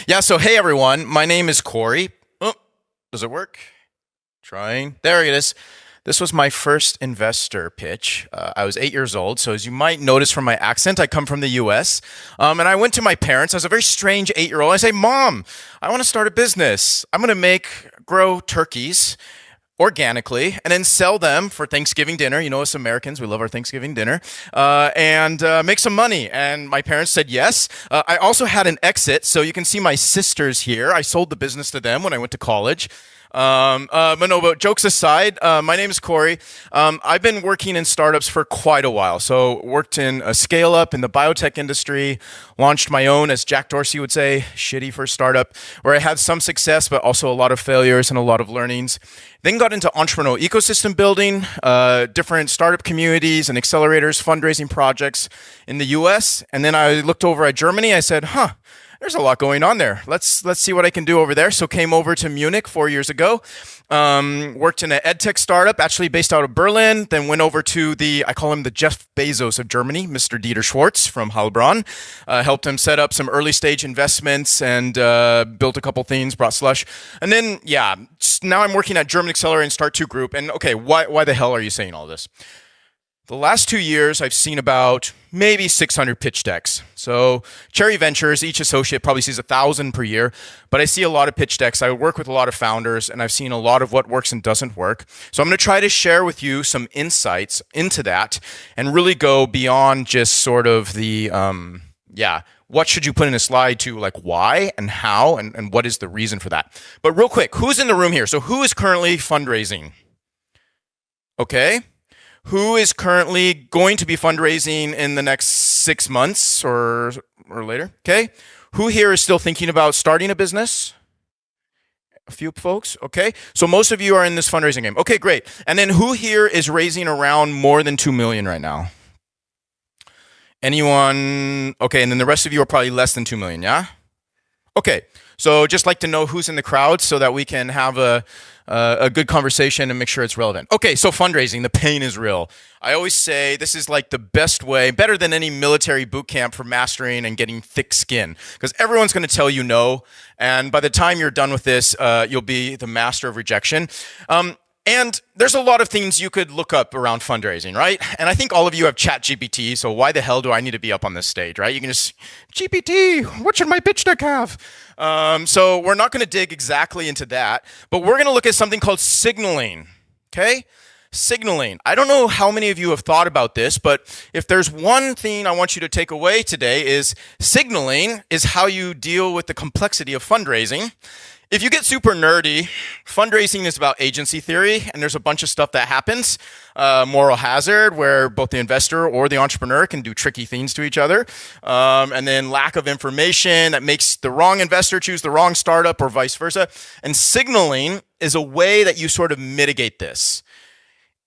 Yeah, so hey everyone, my name is Corey. Oh, does it work? Trying. There it is. This was my first investor pitch. I was 8 years old, so as you might notice from my accent, I come from the US. And I went to my parents. I was a very strange 8-year-old. I say, Mom, I want to start a business. I'm going to grow turkeys organically and then sell them for Thanksgiving dinner. You know, us Americans, we love our Thanksgiving dinner, and make some money. And my parents said yes. I also had an exit. So you can see my sisters here. I sold the business to them when I went to college. But jokes aside, my name is Corey. I've been working in startups for quite a while. So worked in a scale up in the biotech industry, launched my own, as Jack Dorsey would say, shitty first startup, where I had some success, but also a lot of failures and a lot of learnings. Then got into entrepreneurial ecosystem building, different startup communities and accelerators, fundraising projects in the US. And then I looked over at Germany. I said, there's a lot going on there. Let's see what I can do over there. So came over to Munich 4 years ago. Worked in an edtech startup, actually based out of Berlin. Then went over to I call him the Jeff Bezos of Germany, Mr. Dieter Schwartz from Heilbronn. Helped him set up some early stage investments and built a couple things, brought slush. And then, now I'm working at German Accelerator and Start 2 Group. And okay, why the hell are you saying all this? The last 2 years, I've seen about maybe 600 pitch decks. So Cherry Ventures, each associate probably sees 1,000 per year, but I see a lot of pitch decks. I work with a lot of founders, and I've seen a lot of what works and doesn't work. So I'm going to try to share with you some insights into that and really go beyond just sort of what should you put in a slide to like why and how and what is the reason for that. But real quick, who's in the room here? So who is currently fundraising? Okay. Who is currently going to be fundraising in the next 6 months or later? Okay. Who here is still thinking about starting a business? A few folks. Okay. So most of you are in this fundraising game. Okay, great. And then who here is raising around more than 2 million right now? Anyone? Okay. And then the rest of you are probably less than 2 million. Yeah. Okay. So just like to know who's in the crowd so that we can have a good conversation and make sure it's relevant. Okay, so fundraising, the pain is real. I always say this is like the best way, better than any military boot camp for mastering and getting thick skin, because everyone's going to tell you no, and by the time you're done with this, you'll be the master of rejection. And there's a lot of things you could look up around fundraising, right? And I think all of you have ChatGPT, so why the hell do I need to be up on this stage, right? You can just, GPT, what should my pitch deck have? So we're not going to dig exactly into that, but we're going to look at something called signaling, okay? Signaling. I don't know how many of you have thought about this, but if there's one thing I want you to take away today is signaling is how you deal with the complexity of fundraising. If you get super nerdy, fundraising is about agency theory, and there's a bunch of stuff that happens. Moral hazard, where both the investor or the entrepreneur can do tricky things to each other. And then lack of information that makes the wrong investor choose the wrong startup or vice versa. And signaling is a way that you sort of mitigate this.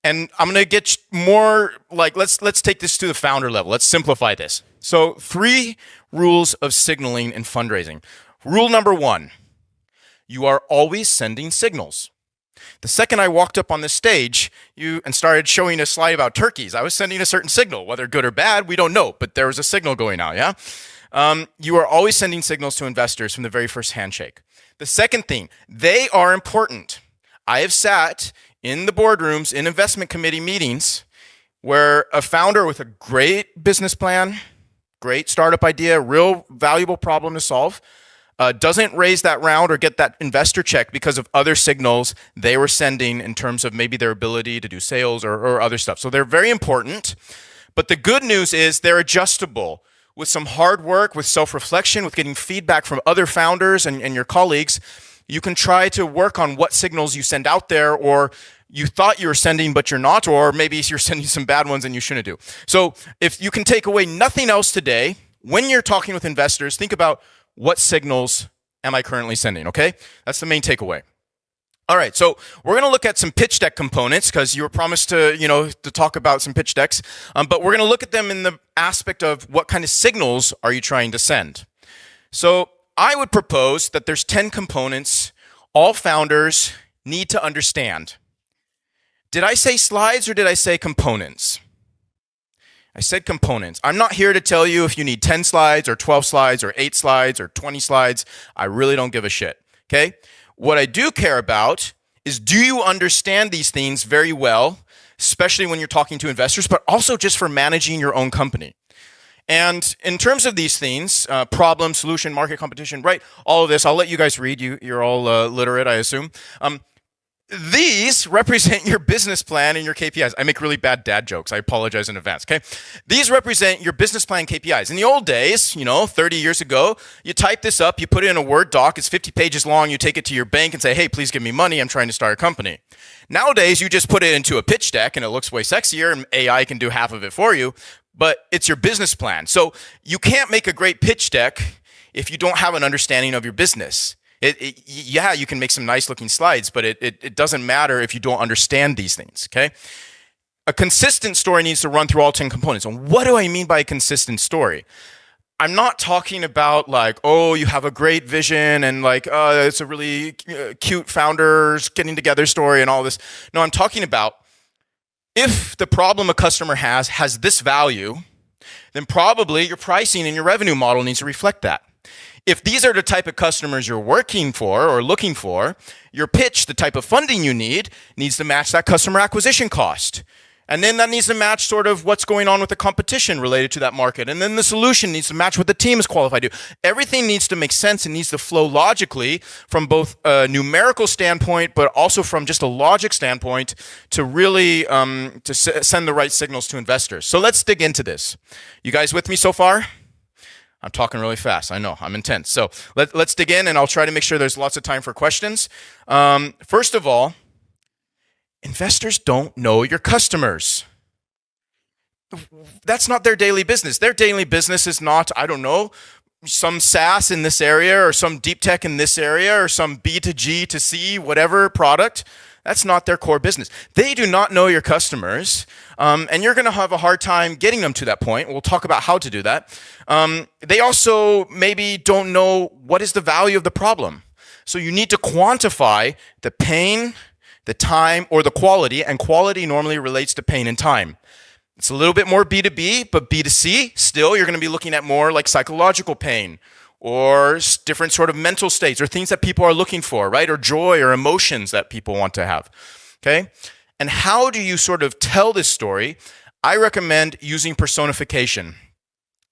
And I'm going to get more like, let's take this to the founder level. Let's simplify this. So 3 rules of signaling in fundraising. Rule number 1. You are always sending signals. The second I walked up on the stage and started showing a slide about turkeys, I was sending a certain signal. Whether good or bad, we don't know, but there was a signal going out, yeah? You are always sending signals to investors from the very first handshake. The second thing, they are important. I have sat in the boardrooms, in investment committee meetings, where a founder with a great business plan, great startup idea, real valuable problem to solve, doesn't raise that round or get that investor check because of other signals they were sending in terms of maybe their ability to do sales or other stuff. So they're very important. But the good news is they're adjustable. With some hard work, with self-reflection, with getting feedback from other founders and your colleagues, you can try to work on what signals you send out there, or you thought you were sending but you're not, or maybe you're sending some bad ones and you shouldn't do. So if you can take away nothing else today, when you're talking with investors, think about what signals am I currently sending, okay? That's the main takeaway. All right, so we're going to look at some pitch deck components because you were promised to talk about some pitch decks, but we're going to look at them in the aspect of what kind of signals are you trying to send. So I would propose that there's 10 components all founders need to understand. Did I say slides or did I say components? I said components. I'm not here to tell you if you need 10 slides or 12 slides or 8 slides or 20 slides. I really don't give a shit, okay? What I do care about is, do you understand these things very well, especially when you're talking to investors, but also just for managing your own company? And in terms of these things, problem, solution, market, competition, right? All of this, I'll let you guys read. You're all literate, I assume. These represent your business plan and your KPIs. I make really bad dad jokes. I apologize in advance, okay? These represent your business plan KPIs. In the old days, 30 years ago, you type this up, you put it in a Word doc, it's 50 pages long, you take it to your bank and say, hey, please give me money, I'm trying to start a company. Nowadays, you just put it into a pitch deck and it looks way sexier and AI can do half of it for you, but it's your business plan. So you can't make a great pitch deck if you don't have an understanding of your business. Yeah, you can make some nice looking slides, but it doesn't matter if you don't understand these things, okay? A consistent story needs to run through all 10 components. And what do I mean by a consistent story? I'm not talking about like, oh, you have a great vision and like, it's a really cute founders getting together story and all this. No, I'm talking about, if the problem a customer has this value, then probably your pricing and your revenue model needs to reflect that. If these are the type of customers you're working for or looking for, your pitch, the type of funding you need, needs to match that customer acquisition cost. And then that needs to match sort of what's going on with the competition related to that market. And then the solution needs to match what the team is qualified to do. Everything needs to make sense and needs to flow logically from both a numerical standpoint, but also from just a logic standpoint to really send the right signals to investors. So let's dig into this. You guys with me so far? I'm talking really fast. I know, I'm intense. So let's dig in, and I'll try to make sure there's lots of time for questions. First of all, investors don't know your customers. That's not their daily business. Their daily business is not, I don't know, some SaaS in this area or some deep tech in this area or some B to G to C, whatever product. That's not their core business. They do not know your customers, and you're going to have a hard time getting them to that point. We'll talk about how to do that. They also maybe don't know what is the value of the problem. So you need to quantify the pain, the time, or the quality, and quality normally relates to pain and time. It's a little bit more B2B, but B2C, still, you're going to be looking at more like psychological pain or different sort of mental states or things that people are looking for, right? Or joy or emotions that people want to have, okay? And how do you sort of tell this story? I recommend using personification.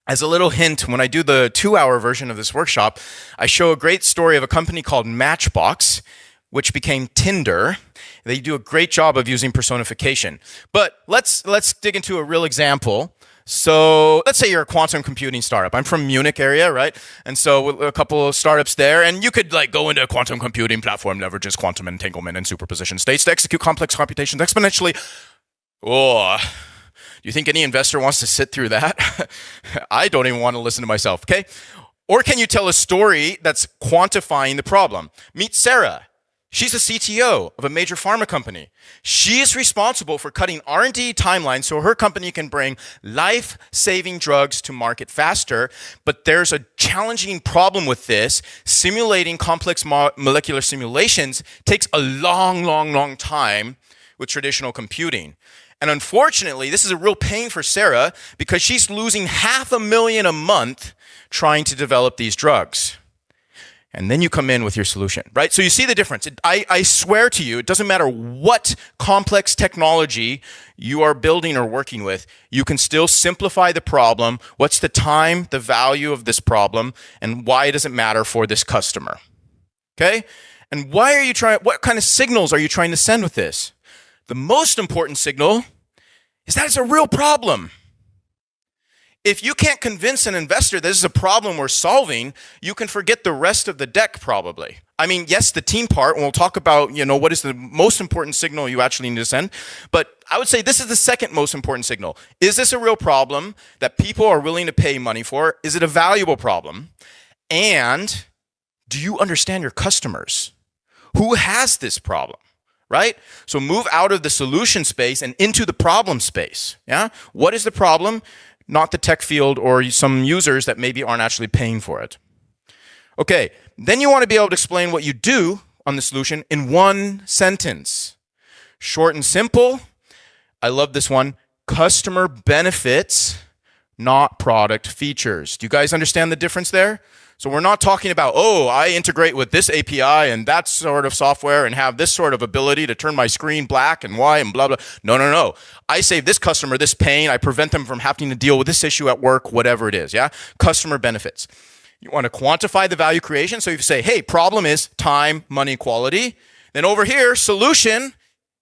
As a little hint, when I do the 2-hour version of this workshop, I show a great story of a company called Matchbox, which became Tinder. They do a great job of using personification. But let's dig into a real example. So let's say you're a quantum computing startup. I'm from Munich area, right? And so a couple of startups there, and you could like go into a quantum computing platform, leverages quantum entanglement and superposition states to execute complex computations exponentially. Oh, do you think any investor wants to sit through that? I don't even want to listen to myself, okay? Or can you tell a story that's quantifying the problem? Meet Sarah. She's a CTO of a major pharma company. She is responsible for cutting R&D timelines so her company can bring life-saving drugs to market faster. But there's a challenging problem with this. Simulating complex molecular simulations takes a long time with traditional computing. And unfortunately, this is a real pain for Sarah because she's losing $500,000 a month trying to develop these drugs. And then you come in with your solution, right? So you see the difference. I swear to you, it doesn't matter what complex technology you are building or working with, you can still simplify the problem. What's the time, the value of this problem, and why does it matter for this customer? Okay? And what kind of signals are you trying to send with this? The most important signal is that it's a real problem. If you can't convince an investor this is a problem we're solving, you can forget the rest of the deck probably. I mean, yes, the team part, and we'll talk about, what is the most important signal you actually need to send. But I would say this is the second most important signal. Is this a real problem that people are willing to pay money for? Is it a valuable problem? And do you understand your customers? Who has this problem? Right? So move out of the solution space and into the problem space. Yeah? What is the problem? Not the tech field or some users that maybe aren't actually paying for it. Okay, then you want to be able to explain what you do on the solution in one sentence. Short and simple. I love this one. Customer benefits, not product features. Do you guys understand the difference there? So we're not talking about, oh, I integrate with this API and that sort of software and have this sort of ability to turn my screen black and white and blah, blah. No. I save this customer this pain. I prevent them from having to deal with this issue at work, whatever it is, yeah? Customer benefits. You want to quantify the value creation. So if you say, hey, problem is time, money, quality. Then over here, solution,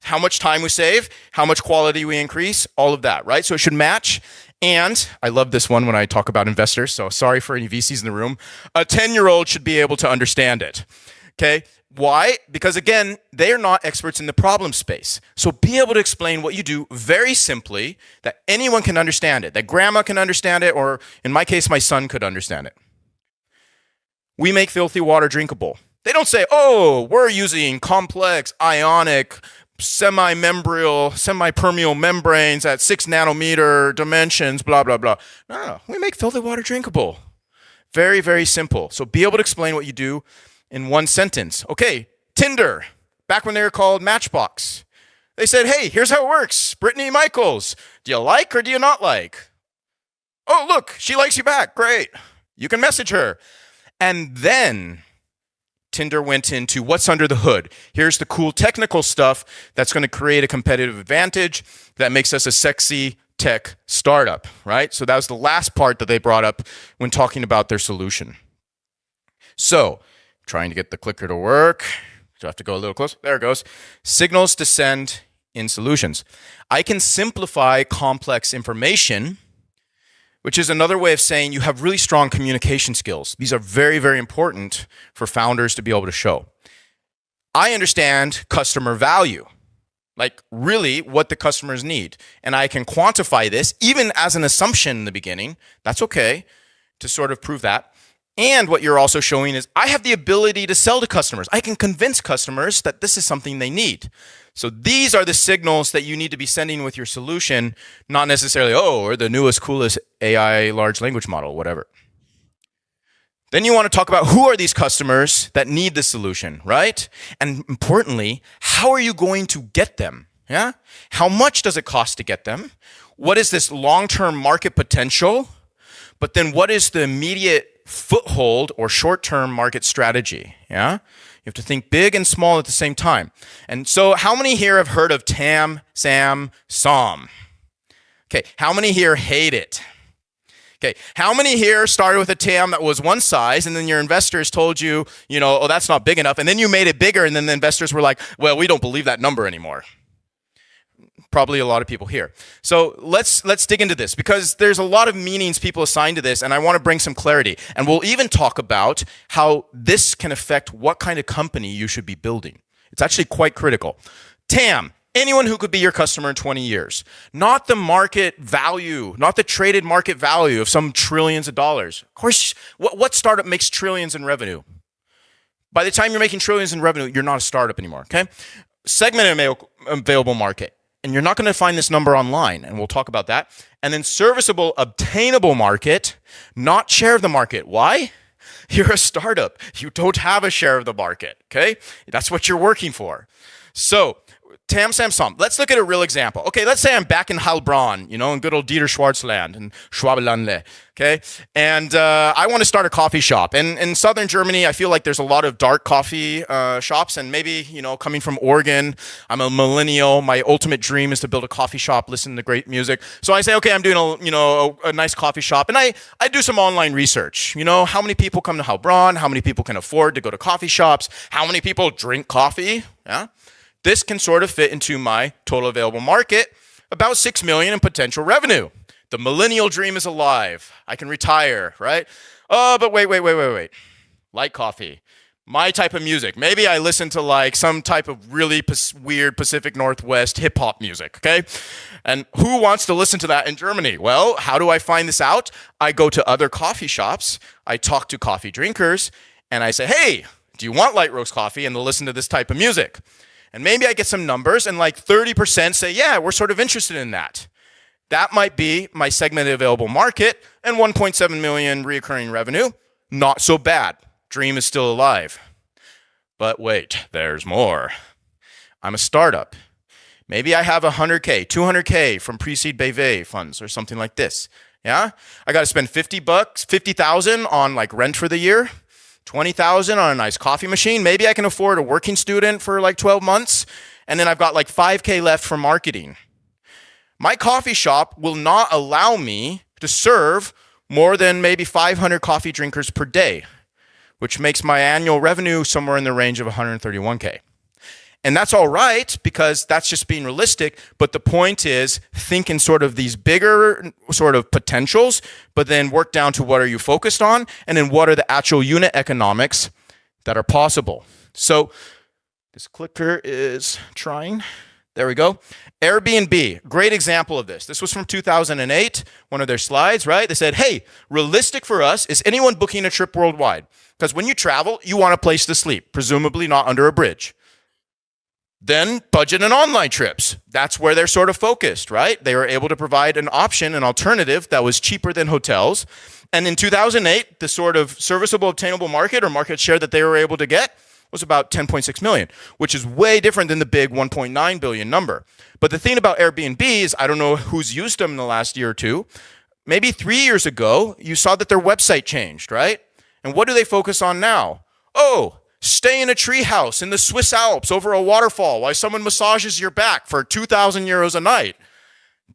how much time we save, how much quality we increase, all of that, right? So it should match. And I love this one when I talk about investors, so sorry for any VCs in the room. A 10-year-old should be able to understand it, okay? Why? Because again, they are not experts in the problem space. So be able to explain what you do very simply that anyone can understand it, that grandma can understand it, or in my case, my son could understand it. We make filthy water drinkable. They don't say, oh, we're using complex ionic semi-permeable membranes at 6 nanometer dimensions, blah, blah, blah. No. We make filthy water drinkable. Very, very simple. So be able to explain what you do in one sentence. Okay, Tinder, back when they were called Matchbox. They said, hey, here's how it works. Brittany Michaels, do you like or do you not like? Oh, look, she likes you back. Great. You can message her. And then Tinder went into what's under the hood. Here's the cool technical stuff that's going to create a competitive advantage that makes us a sexy tech startup, right? So that was the last part that they brought up when talking about their solution. So, trying to get the clicker to work. So I have to go a little closer. There it goes. Signals descend in solutions. I can simplify complex information, which is another way of saying you have really strong communication skills. These are very, very important for founders to be able to show. I understand customer value, like really what the customers need. And I can quantify this, even as an assumption in the beginning. That's okay to sort of prove that. And what you're also showing is I have the ability to sell to customers. I can convince customers that this is something they need. So these are the signals that you need to be sending with your solution, not necessarily, oh, or the newest, coolest AI large language model, whatever. Then you want to talk about who are these customers that need the solution, right? And importantly, how are you going to get them? Yeah? How much does it cost to get them? What is this long-term market potential? But then what is the immediate foothold or short-term market strategy? Yeah? You have to think big and small at the same time. And so how many here have heard of TAM, SAM, SOM? Okay, how many here hate it? Okay, how many here started with a TAM that was one size and then your investors told you, oh, that's not big enough. And then you made it bigger and then the investors were like, well, we don't believe that number anymore. Probably a lot of people here. So let's dig into this because there's a lot of meanings people assign to this and I want to bring some clarity. And we'll even talk about how this can affect what kind of company you should be building. It's actually quite critical. TAM, anyone who could be your customer in 20 years. Not the market value, not the traded market value of some trillions of dollars. Of course, what startup makes trillions in revenue? By the time you're making trillions in revenue, you're not a startup anymore, okay? Segmented available market. And you're not going to find this number online, and we'll talk about that. And then serviceable, obtainable market, not share of the market. Why? You're a startup. You don't have a share of the market, okay? That's what you're working for. So, TAM, SAM, SOM. Let's look at a real example. Okay, let's say I'm back in Heilbronn, in good old Dieter Schwarzland and Schwabelandle, okay? And I want to start a coffee shop. And in southern Germany, I feel like there's a lot of dark coffee shops. And maybe, coming from Oregon, I'm a millennial. My ultimate dream is to build a coffee shop, listen to great music. So I say, okay, I'm doing a nice coffee shop. And I do some online research. How many people come to Heilbronn? How many people can afford to go to coffee shops? How many people drink coffee? Yeah. This can sort of fit into my total available market, about 6 million in potential revenue. The millennial dream is alive. I can retire, right? Oh, but wait. Light coffee. My type of music. Maybe I listen to like some type of really weird Pacific Northwest hip hop music, okay? And who wants to listen to that in Germany? Well, how do I find this out? I go to other coffee shops. I talk to coffee drinkers and I say, hey, do you want light roast coffee? And they'll listen to this type of music. And maybe I get some numbers and like 30% say, yeah, we're sort of interested in that. That might be my segmented available market and 1.7 million reoccurring revenue. Not so bad. Dream is still alive. But wait, there's more. I'm a startup. Maybe I have 100K, 200K from pre-seed BV funds or something like this. Yeah, I got to spend $50, 50,000 on like rent for the year, 20,000 on a nice coffee machine. Maybe I can afford a working student for like 12 months, and then I've got like 5K left for marketing. My coffee shop will not allow me to serve more than maybe 500 coffee drinkers per day, which makes my annual revenue somewhere in the range of 131K. And that's all right because that's just being realistic. But the point is think in sort of these bigger sort of potentials, but then work down to what are you focused on? And then what are the actual unit economics that are possible? So this clicker is trying. There we go. Airbnb, great example of this. This was from 2008, one of their slides, right? They said, hey, realistic for us is anyone booking a trip worldwide. Because when you travel, you want a place to sleep, presumably not under a bridge. Then budget and online trips. That's where they're sort of focused, right? They were able to provide an option, an alternative that was cheaper than hotels. And in 2008, the sort of serviceable obtainable market or market share that they were able to get was about 10.6 million, which is way different than the big 1.9 billion number. But the thing about Airbnb is, I don't know who's used them in the last year or two. Maybe 3 years ago, you saw that their website changed, right? And what do they focus on now? Oh, stay in a treehouse in the Swiss Alps over a waterfall while someone massages your back for 2,000 euros a night.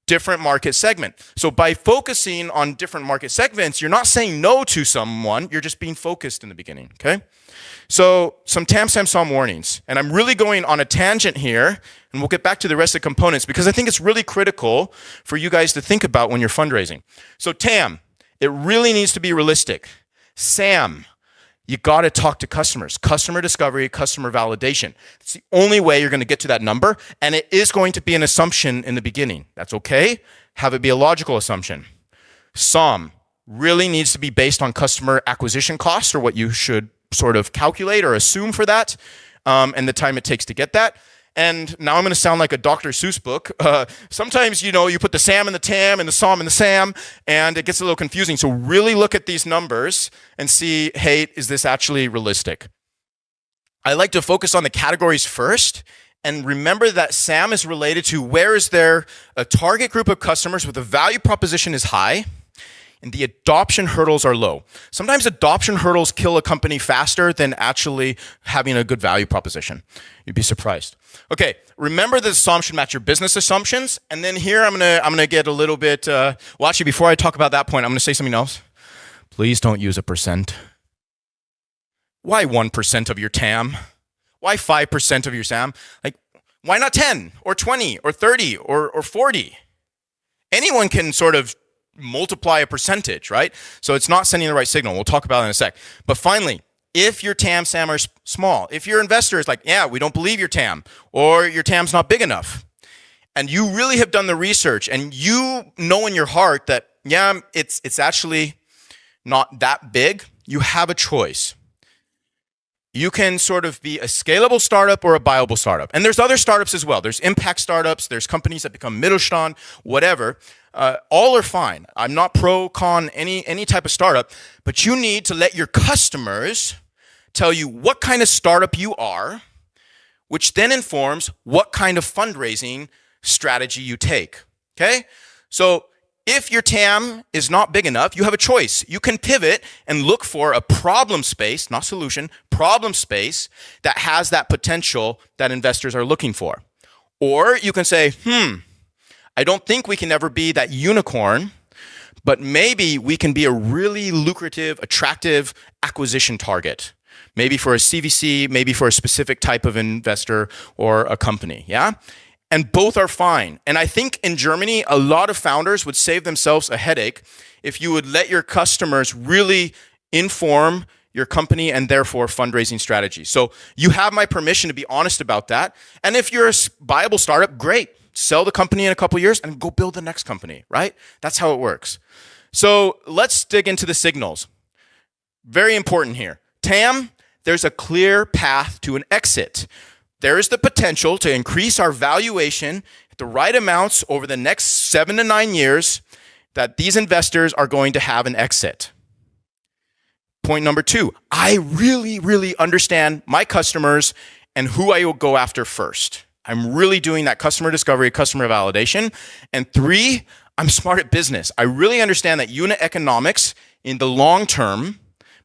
Different market segment. So by focusing on different market segments, you're not saying no to someone, you're just being focused in the beginning, okay? So some TAM SAM warnings, and I'm really going on a tangent here, and we'll get back to the rest of the components because I think it's really critical for you guys to think about when you're fundraising. So TAM, it really needs to be realistic. SAM, you got to talk to customers. Customer discovery, customer validation. It's the only way you're going to get to that number, and it is going to be an assumption in the beginning. That's okay. Have it be a logical assumption. SOM really needs to be based on customer acquisition costs or what you should sort of calculate or assume for that, and the time it takes to get that. And now I'm going to sound like a Dr. Seuss book. Sometimes, you put the SAM in the TAM and the SOM in the SAM, and it gets a little confusing. So really look at these numbers and see, hey, is this actually realistic? I like to focus on the categories first, and remember that SAM is related to where is there a target group of customers where the value proposition is high, and the adoption hurdles are low. Sometimes adoption hurdles kill a company faster than actually having a good value proposition. You'd be surprised. Okay, remember the SOM should match your business assumptions. And then here I'm gonna get a little bit, well actually before I talk about that point, I'm gonna say something else. Please don't use a percent. Why 1% of your TAM? Why 5% of your SAM? Like, why not 10 or 20 or 30 or 40? Anyone can sort of multiply a percentage, right? So it's not sending the right signal. We'll talk about it in a sec. But finally, if your TAM, SAM are small, if your investor is like, yeah, we don't believe your TAM, or your TAM's not big enough, and you really have done the research, and you know in your heart that, yeah, it's actually not that big, you have a choice. You can sort of be a scalable startup or a viable startup. And there's other startups as well. There's impact startups. There's companies that become Mittelstand, whatever. All are fine. I'm not pro, con, any type of startup. But you need to let your customers tell you what kind of startup you are, which then informs what kind of fundraising strategy you take. Okay? So if your TAM is not big enough, you have a choice. You can pivot and look for a problem space, not solution, problem space that has that potential that investors are looking for. Or you can say, I don't think we can ever be that unicorn, but maybe we can be a really lucrative, attractive acquisition target. Maybe for a CVC, maybe for a specific type of investor or a company, yeah? And both are fine. And I think in Germany, a lot of founders would save themselves a headache if you would let your customers really inform your company and therefore fundraising strategy. So you have my permission to be honest about that. And if you're a viable startup, great. Sell the company in a couple of years and go build the next company, right? That's how it works. So let's dig into the signals. Very important here. TAM, there's a clear path to an exit. There is the potential to increase our valuation at the right amounts over the next 7 to 9 years that these investors are going to have an exit. Point number 2, I really, really understand my customers and who I will go after first. I'm really doing that customer discovery, customer validation. And 3, I'm smart at business. I really understand that unit economics in the long term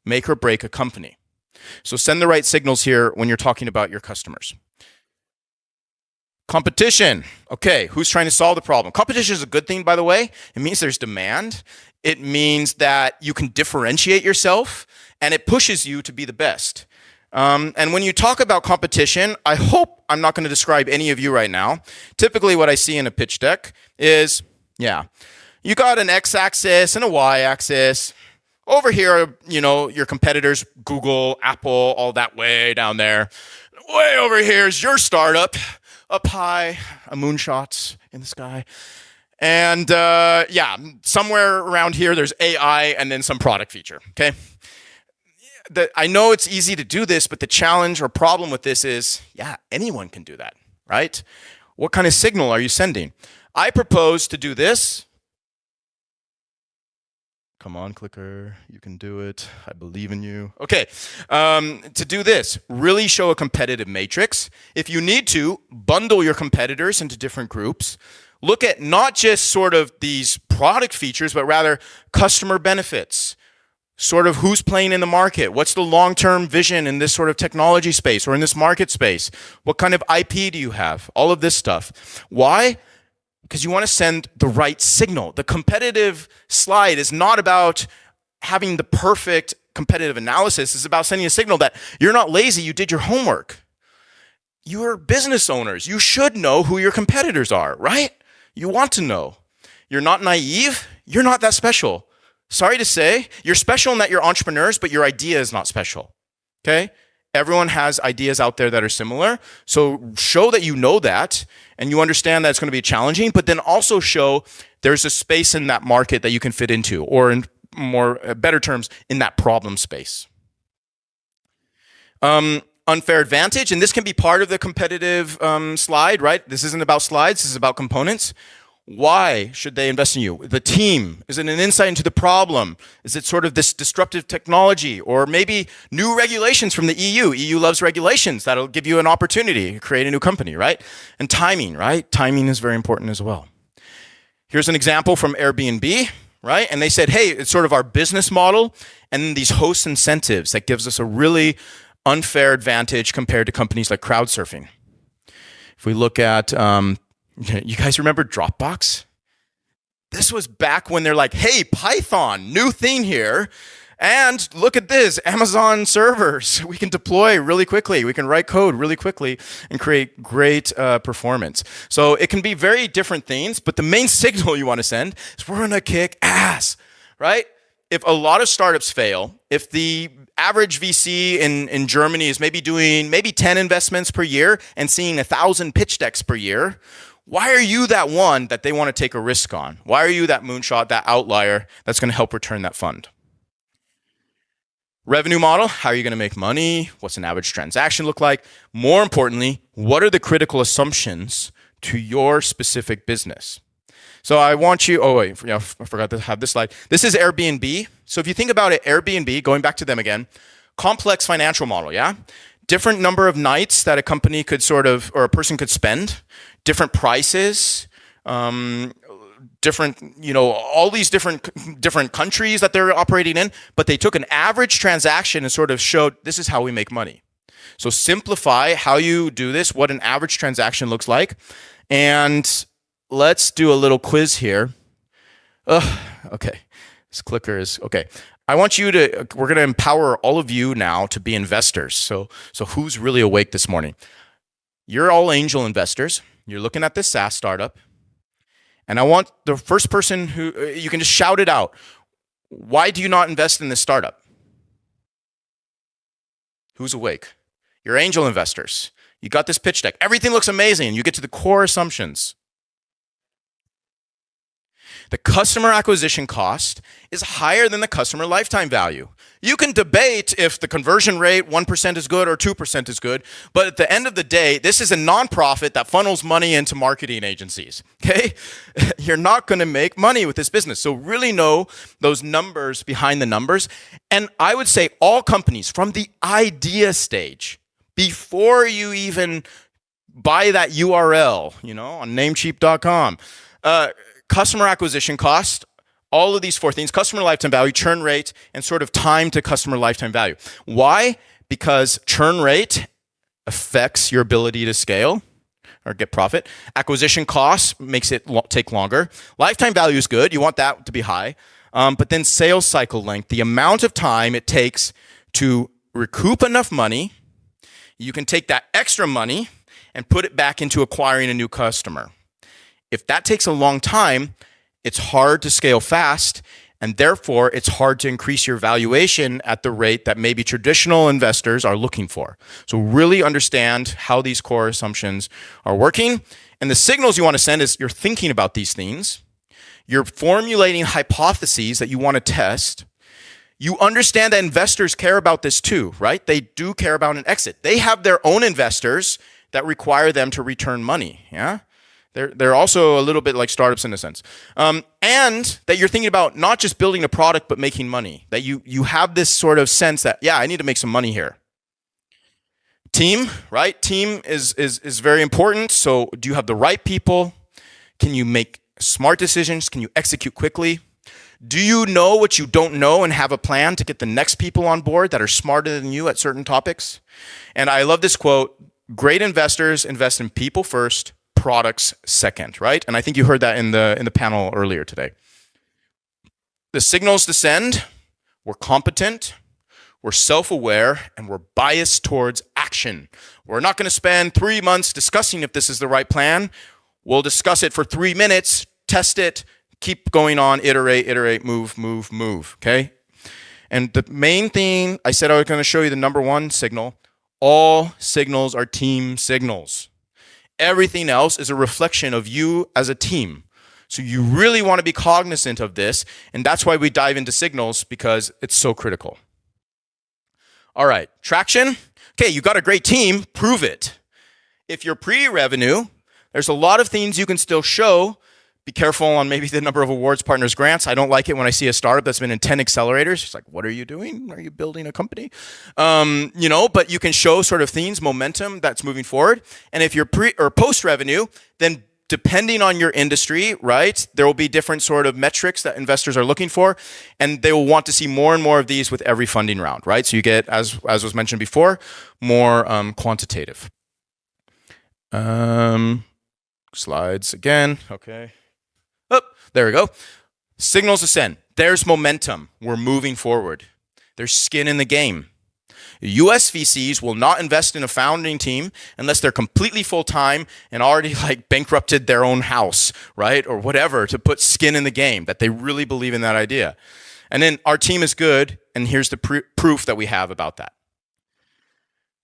make or break a company. So send the right signals here when you're talking about your customers. Competition. Okay, who's trying to solve the problem? Competition is a good thing, by the way. It means there's demand. It means that you can differentiate yourself, and it pushes you to be the best. And when you talk about competition, I hope I'm not going to describe any of you right now. Typically what I see in a pitch deck is, you got an x-axis and a y-axis. Over here, your competitors, Google, Apple, all that way down there. Way over here is your startup, up high, a moonshot in the sky. And somewhere around here, there's AI and then some product feature, okay? I know it's easy to do this, but the challenge or problem with this is, anyone can do that, right? What kind of signal are you sending? I propose to do this. Come on, clicker, you can do it. I believe in you. Okay, to do this, really show a competitive matrix. If you need to, bundle your competitors into different groups. Look at not just sort of these product features, but rather customer benefits. Sort of who's playing in the market. What's the long-term vision in this sort of technology space or in this market space? What kind of IP do you have? All of this stuff. Why? Because you want to send the right signal. The competitive slide is not about having the perfect competitive analysis. It's about sending a signal that you're not lazy, you did your homework. You're business owners. You should know who your competitors are, right? You want to know. You're not naive. You're not that special. Sorry to say, you're special in that you're entrepreneurs, but your idea is not special, okay? Everyone has ideas out there that are similar. So show that you know that and you understand that it's going to be challenging, but then also show there's a space in that market that you can fit into, or in more better terms, in that problem space. Unfair advantage, and this can be part of the competitive slide, right? This isn't about slides, this is about components. Why should they invest in you? The team? Is it an insight into the problem? Is it sort of this disruptive technology? Or maybe new regulations from the EU? EU loves regulations. That'll give you an opportunity to create a new company, right? And timing, right? Timing is very important as well. Here's an example from Airbnb, right? And they said, hey, it's sort of our business model and then these host incentives that gives us a really unfair advantage compared to companies like crowdsurfing. If we look at... you guys remember Dropbox? This was back when they're like, hey, Python, new thing here. And look at this, Amazon servers. We can deploy really quickly. We can write code really quickly and create great performance. So it can be very different things, but the main signal you want to send is we're going to kick ass, right? If a lot of startups fail, if the average VC in Germany is maybe doing 10 investments per year and seeing 1,000 pitch decks per year, why are you that one that they want to take a risk on? Why are you that moonshot, that outlier that's going to help return that fund? Revenue model, how are you going to make money? What's an average transaction look like? More importantly, what are the critical assumptions to your specific business? So I want you, I forgot to have this slide. This is Airbnb. So if you think about it, Airbnb, going back to them again, complex financial model, yeah? Different number of nights that a company could or a person could spend, different prices, different, all these different countries that they're operating in, but they took an average transaction and sort of showed this is how we make money. So simplify how you do this, what an average transaction looks like. And let's do a little quiz here. Okay, this clicker is, okay. we're going to empower all of you now to be investors. So who's really awake this morning? You're all angel investors. You're looking at this SaaS startup. And I want the first person who, you can just shout it out. Why do you not invest in this startup? Who's awake? You're angel investors. You got this pitch deck. Everything looks amazing. You get to the core assumptions. The customer acquisition cost is higher than the customer lifetime value. You can debate if the conversion rate 1% is good or 2% is good, but at the end of the day, this is a nonprofit that funnels money into marketing agencies, okay? You're not going to make money with this business. So really know those numbers behind the numbers. And I would say all companies from the idea stage, before you even buy that URL, on namecheap.com. Customer acquisition cost, all of these four things: customer lifetime value, churn rate, and sort of time to customer lifetime value. Why? Because churn rate affects your ability to scale or get profit. Acquisition cost makes it take longer. Lifetime value is good. You want that to be high. But then sales cycle length, the amount of time it takes to recoup enough money, you can take that extra money and put it back into acquiring a new customer. If that takes a long time, it's hard to scale fast, and therefore it's hard to increase your valuation at the rate that maybe traditional investors are looking for. So really understand how these core assumptions are working. And the signals you want to send is you're thinking about these things. You're formulating hypotheses that you want to test. You understand that investors care about this too, right? They do care about an exit. They have their own investors that require them to return money, yeah? They're also a little bit like startups in a sense. And that you're thinking about not just building a product, but making money. That you have this sort of sense that, yeah, I need to make some money here. Team, right? Team is very important. So do you have the right people? Can you make smart decisions? Can you execute quickly? Do you know what you don't know and have a plan to get the next people on board that are smarter than you at certain topics? And I love this quote: great investors invest in people first, products second, right? And I think you heard that in the panel earlier today. The signals to send: we're competent, we're self-aware, and we're biased towards action. We're not going to spend 3 months discussing if this is the right plan. We'll discuss it for 3 minutes, test it, keep going on, iterate, move, okay? And the main thing, I said I was going to show you the number one signal. All signals are team signals. Everything else is a reflection of you as a team. So you really want to be cognizant of this, and that's why we dive into signals, because it's so critical. All right, traction. Okay, you got a great team, prove it. If you're pre-revenue, there's a lot of things you can still show. Be careful on maybe the number of awards, partners, grants. I don't like it when I see a startup that's been in 10 accelerators. It's like, what are you doing? Are you building a company? But you can show sort of themes, momentum that's moving forward. And if you're pre or post-revenue, then depending on your industry, right, there will be different sort of metrics that investors are looking for, and they will want to see more and more of these with every funding round, right? So you get, as was mentioned before, more quantitative. Slides again. Okay. Oh, there we go. Signals to send. There's momentum. We're moving forward. There's skin in the game. US VCs will not invest in a founding team unless they're completely full-time and already bankrupted their own house, right? Or whatever, to put skin in the game, that they really believe in that idea. And then our team is good, and here's the proof that we have about that.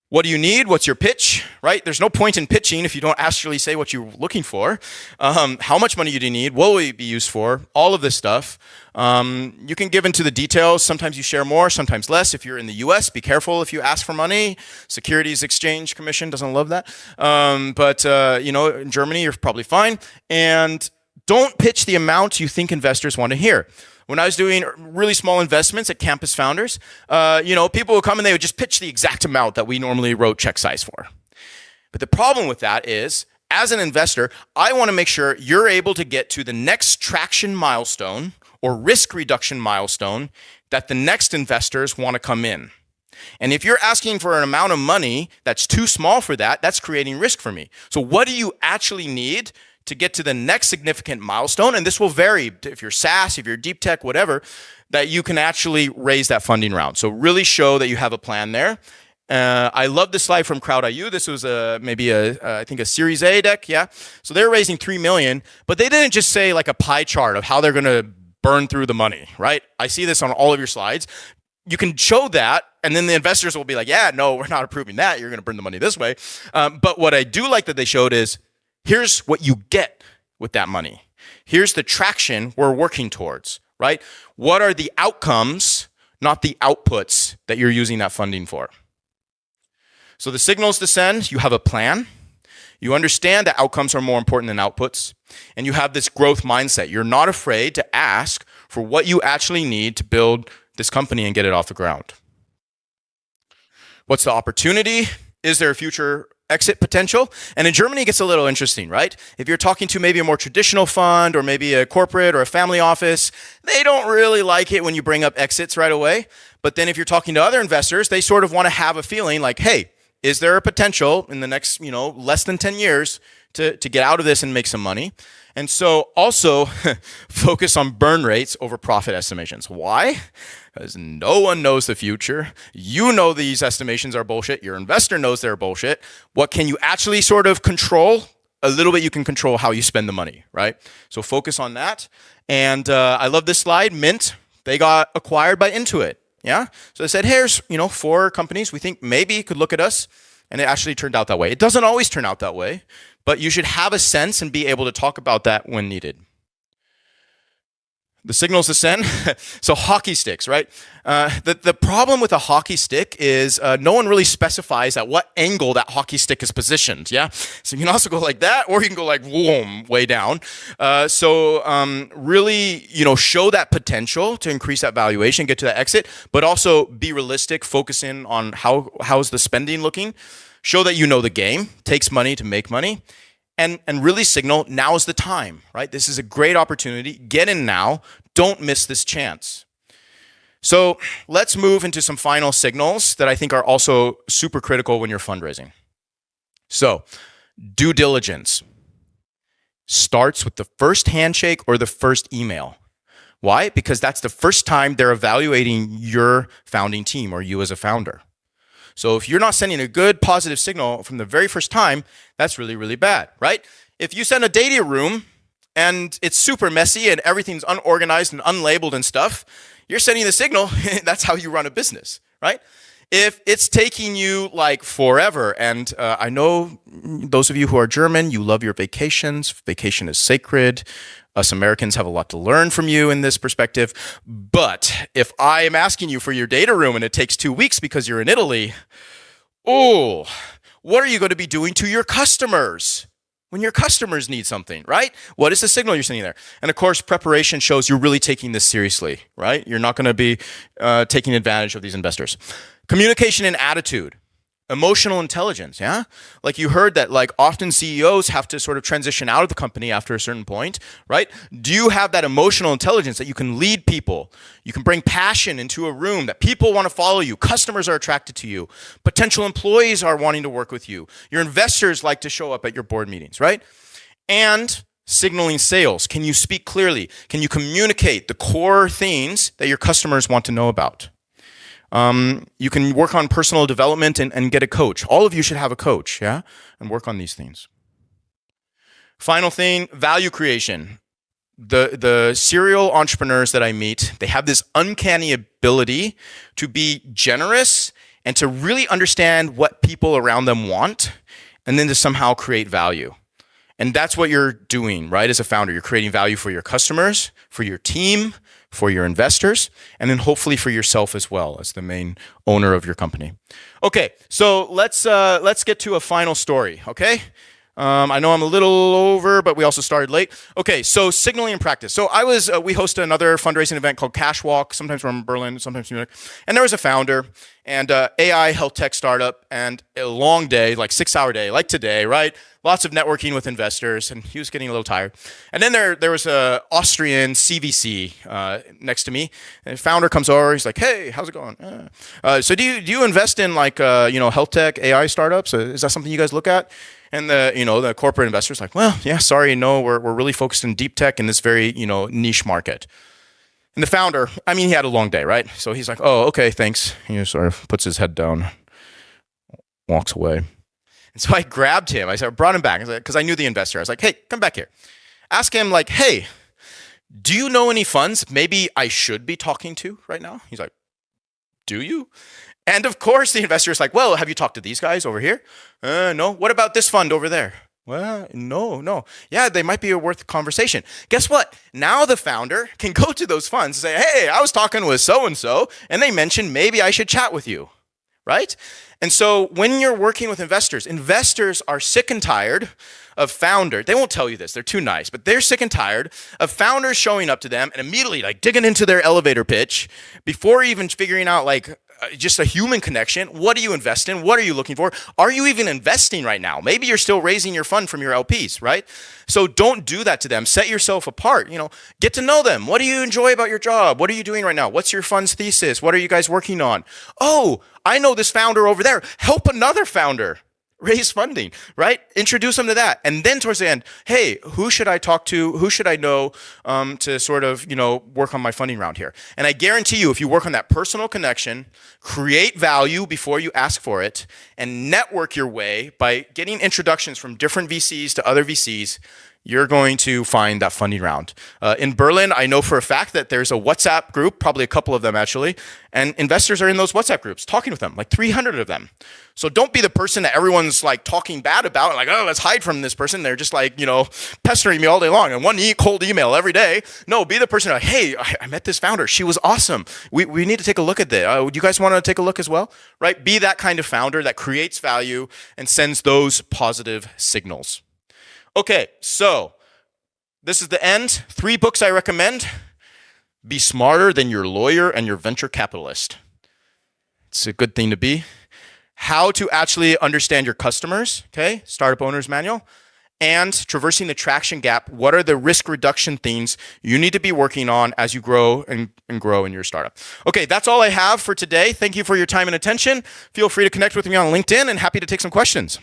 What do you need? What's your pitch, right? There's no point in pitching if you don't actually say what you're looking for. How much money do you need? What will it be used for? All of this stuff. You can give into the details. Sometimes you share more, sometimes less. If you're in the US, be careful if you ask for money. Securities Exchange Commission doesn't love that. In Germany, you're probably fine. And don't pitch the amount you think investors want to hear. When I was doing really small investments at Campus Founders, people would come and they would just pitch the exact amount that we normally wrote check size for. But the problem with that is, as an investor, I want to make sure you're able to get to the next traction milestone or risk reduction milestone that the next investors want to come in. And if you're asking for an amount of money that's too small for that, that's creating risk for me. So what do you actually need to get to the next significant milestone? And this will vary if you're SaaS, if you're deep tech, whatever, that you can actually raise that funding round. So really show that you have a plan there. I love this slide from CrowdIU. This was I think a Series A deck, yeah. So they're raising $3 million, but they didn't just say like a pie chart of how they're going to burn through the money, right? I see this on all of your slides. You can show that, and then the investors will be like, yeah, no, we're not approving that. You're going to burn the money this way. But what I do like that they showed is, here's what you get with that money. Here's the traction we're working towards, right? What are the outcomes, not the outputs, that you're using that funding for? So the signals to send, you have a plan. You understand that outcomes are more important than outputs. And you have this growth mindset. You're not afraid to ask for what you actually need to build this company and get it off the ground. What's the opportunity? Is there a future exit potential. And in Germany, it gets a little interesting, right? If you're talking to maybe a more traditional fund or maybe a corporate or a family office, they don't really like it when you bring up exits right away. But then if you're talking to other investors, they sort of want to have a feeling like, hey, is there a potential in the next, less than 10 years to get out of this and make some money? And so also focus on burn rates over profit estimations. Why? Because no one knows the future. You know these estimations are bullshit. Your investor knows they're bullshit. What can you actually sort of control? A little bit you can control how you spend the money, right? So focus on that. And I love this slide. Mint, they got acquired by Intuit. Yeah. So they said, here's, 4 companies we think maybe could look at us. And it actually turned out that way. It doesn't always turn out that way, but you should have a sense and be able to talk about that when needed. The signals to send. So hockey sticks, right? The problem with a hockey stick is no one really specifies at what angle that hockey stick is positioned. Yeah. So you can also go like that, or you can go like whoom, way down. Really, show that potential to increase that valuation, get to that exit, but also be realistic, focus in on how's the spending looking. Show that you know the game. Takes money to make money. And really signal, now's the time, right? This is a great opportunity. Get in now. Don't miss this chance. So let's move into some final signals that I think are also super critical when you're fundraising. So due diligence starts with the first handshake or the first email. Why? Because that's the first time they're evaluating your founding team or you as a founder. So if you're not sending a good positive signal from the very first time, that's really, really bad, right? If you send a data room and it's super messy and everything's unorganized and unlabeled and stuff, you're sending the signal, that's how you run a business, right? If it's taking you like forever, and I know those of you who are German, you love your vacations. Vacation is sacred. Us Americans have a lot to learn from you in this perspective. But if I am asking you for your data room and it takes 2 weeks because you're in Italy, what are you going to be doing to your customers when your customers need something, right? What is the signal you're sending there? And of course, preparation shows you're really taking this seriously, right? You're not going to be taking advantage of these investors. Communication and attitude. Emotional intelligence, yeah? Like you heard that like often CEOs have to sort of transition out of the company after a certain point, right? Do you have that emotional intelligence that you can lead people? You can bring passion into a room that people want to follow you. Customers are attracted to you. Potential employees are wanting to work with you. Your investors like to show up at your board meetings, right? And signaling sales. Can you speak clearly? Can you communicate the core things that your customers want to know about? You can work on personal development and get a coach. All of you should have a coach, yeah? And work on these things. Final thing, value creation. The serial entrepreneurs that I meet, they have this uncanny ability to be generous and to really understand what people around them want and then to somehow create value. And that's what you're doing, right? As a founder, you're creating value for your customers, for your team, for your investors, and then hopefully for yourself as well as the main owner of your company. Okay, so let's get to a final story, okay? I know I'm a little over, but we also started late. Okay, so signaling in practice. So we host another fundraising event called Cash Walk. Sometimes we're in Berlin, sometimes New York. And there was a founder and AI health tech startup and a long day, like 6-hour day, like today, right? Lots of networking with investors, and he was getting a little tired. And then there was a Austrian CVC next to me. And the founder comes over. He's like, "Hey, how's it going? So do you invest in like health tech AI startups? Is that something you guys look at?" And the corporate investor's like, "Well, yeah, sorry, no, we're really focused in deep tech in this very niche market." And the founder, he had a long day, right? So he's like, "Oh, okay, thanks." He just sort of puts his head down, walks away. And so I grabbed him. I brought him back because I knew the investor. I was like, "Hey, come back here." Ask him like, "Hey, do you know any funds maybe I should be talking to right now?" He's like, "Do you?" And of course, the investor is like, "Well, have you talked to these guys over here?" No. What about this fund over there? Well, no. Yeah, they might be a worth conversation. Guess what? Now the founder can go to those funds and say, "Hey, I was talking with so-and-so, and they mentioned maybe I should chat with you." Right? And so when you're working with investors are sick and tired of founders. They won't tell you this. They're too nice, but they're sick and tired of founders showing up to them and immediately like digging into their elevator pitch before even figuring out like, just a human connection. What do you invest in? What are you looking for? Are you even investing right now? Maybe you're still raising your fund from your LPs, right? So don't do that to them. Set yourself apart. Get to know them. What do you enjoy about your job? What are you doing right now? What's your fund's thesis? What are you guys working on? Oh, I know this founder over there. Help another founder raise funding, right? Introduce them to that. And then towards the end, hey, who should I talk to? Who should I know to sort of, work on my funding round here? And I guarantee you, if you work on that personal connection, create value before you ask for it, and network your way by getting introductions from different VCs to other VCs, you're going to find that funding round. In Berlin, I know for a fact that there's a WhatsApp group, probably a couple of them actually, and investors are in those WhatsApp groups talking with them, like 300 of them. So don't be the person that everyone's like talking bad about, like, oh, let's hide from this person. They're just like, pestering me all day long and one cold email every day. No, be the person like, hey, I met this founder. She was awesome. We need to take a look at this. Do you guys want to take a look as well? Right? Be that kind of founder that creates value and sends those positive signals. Okay, so this is the end. 3 books I recommend. Be smarter than your lawyer and your venture capitalist. It's a good thing to be. How to actually understand your customers, okay? Startup Owner's Manual. And Traversing the Traction Gap. What are the risk reduction things you need to be working on as you grow and grow in your startup? Okay, that's all I have for today. Thank you for your time and attention. Feel free to connect with me on LinkedIn and happy to take some questions.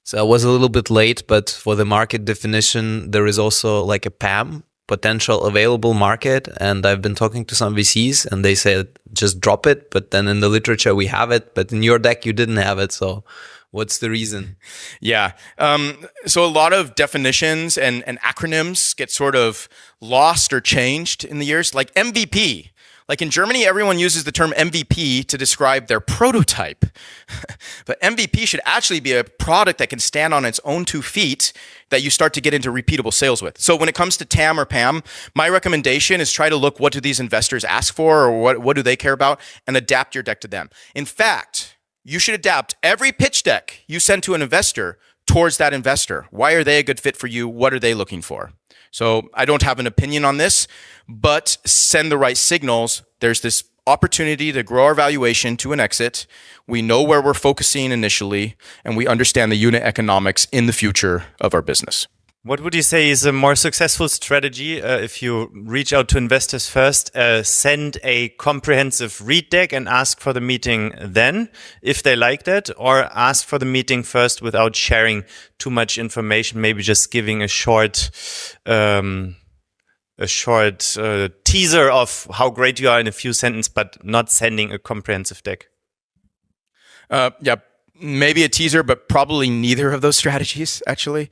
So I was a little bit late, but for the market definition, there is also like a PAM, potential available market. And I've been talking to some VCs and they said, just drop it. But then in the literature, we have it. But in your deck, you didn't have it. So what's the reason? Yeah. So a lot of definitions and acronyms get sort of lost or changed in the years, like MVP. Like in Germany, everyone uses the term MVP to describe their prototype. But MVP should actually be a product that can stand on its own 2 feet that you start to get into repeatable sales with. So when it comes to TAM or PAM, my recommendation is try to look, what do these investors ask for, or what do they care about, and adapt your deck to them. In fact, you should adapt every pitch deck you send to an investor towards that investor. Why are they a good fit for you? What are they looking for? So I don't have an opinion on this, but send the right signals. There's this opportunity to grow our valuation to an exit. We know where we're focusing initially, and we understand the unit economics in the future of our business. What would you say is a more successful strategy if you reach out to investors first, send a comprehensive read deck and ask for the meeting then, if they like that, or ask for the meeting first without sharing too much information, maybe just giving a short teaser of how great you are in a few sentences, but not sending a comprehensive deck? Yeah, maybe a teaser, but probably neither of those strategies, actually.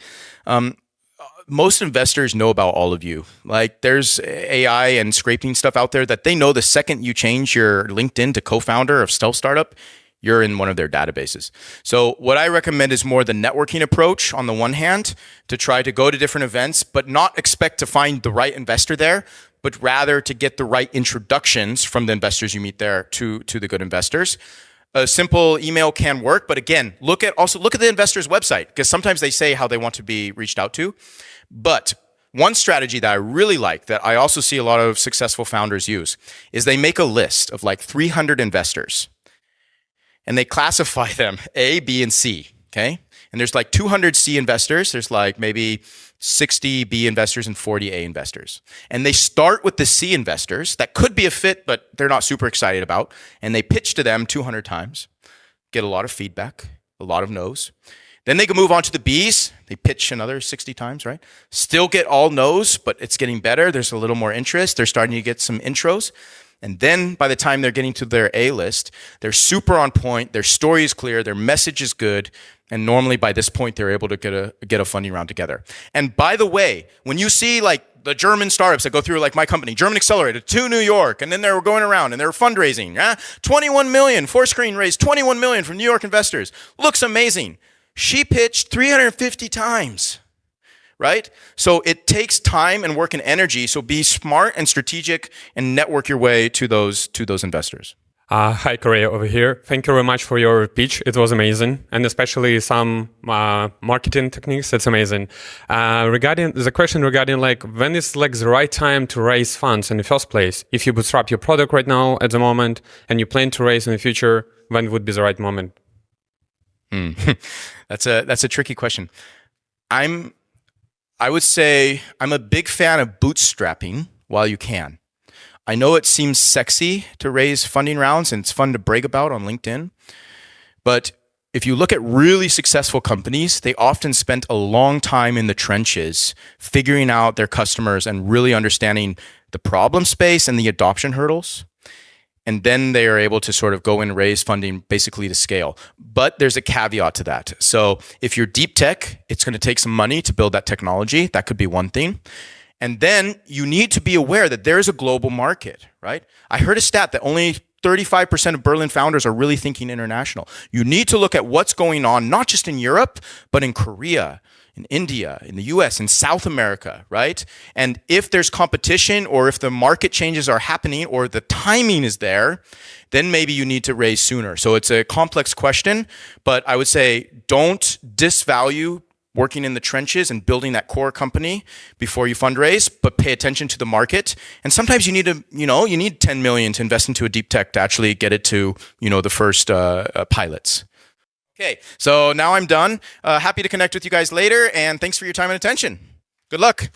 Most investors know about all of you. Like there's AI and scraping stuff out there that they know the second you change your LinkedIn to co-founder of stealth startup, you're in one of their databases. So what I recommend is more the networking approach on the one hand, to try to go to different events, but not expect to find the right investor there, but rather to get the right introductions from the investors you meet there to the good investors. A simple email can work, but again, look at the investor's website, because sometimes they say how they want to be reached out to. But one strategy that I really like, that I also see a lot of successful founders use, is they make a list of like 300 investors and they classify them A, B, and C, okay? And there's like 200 C investors. There's like maybe 60 B investors and 40 A investors. And they start with the C investors that could be a fit, but they're not super excited about. And they pitch to them 200 times, get a lot of feedback, a lot of no's. Then they can move on to the Bs. They pitch another 60 times, right? Still get all no's, but it's getting better. There's a little more interest. They're starting to get some intros. And then by the time they're getting to their A list, they're super on point. Their story is clear. Their message is good. And normally by this point, they're able to get a funding round together. And by the way, when you see like the German startups that go through like my company, German Accelerator to New York, and then they were going around and they were fundraising, 21 million, Fourscreen raised 21 million from New York investors. Looks amazing. She pitched 350 times, right? So it takes time and work and energy. So be smart and strategic and network your way to those investors. Hi, Korea over here. Thank you very much for your pitch. It was amazing. And especially some marketing techniques. That's amazing. Regarding the question regarding like when is like the right time to raise funds in the first place? If you bootstrap your product right now at the moment and you plan to raise in the future, when would be the right moment? That's a tricky question. I would say I'm a big fan of bootstrapping while you can. I know it seems sexy to raise funding rounds and it's fun to brag about on LinkedIn, but if you look at really successful companies, they often spent a long time in the trenches figuring out their customers and really understanding the problem space and the adoption hurdles. And then they are able to sort of go and raise funding basically to scale. But there's a caveat to that. So if you're deep tech, it's going to take some money to build that technology. That could be one thing. And then you need to be aware that there's a global market, right? I heard a stat that only 35% of Berlin founders are really thinking international. You need to look at what's going on, not just in Europe, but in Korea, in India, in the US, in South America, right? And if there's competition or if the market changes are happening or the timing is there, then maybe you need to raise sooner. So it's a complex question, but I would say don't disvalue working in the trenches and building that core company before you fundraise, but pay attention to the market. And sometimes you need to, you need 10 million to invest into a deep tech to actually get it to, the first pilots. Okay, so now I'm done. Happy to connect with you guys later, and thanks for your time and attention. Good luck.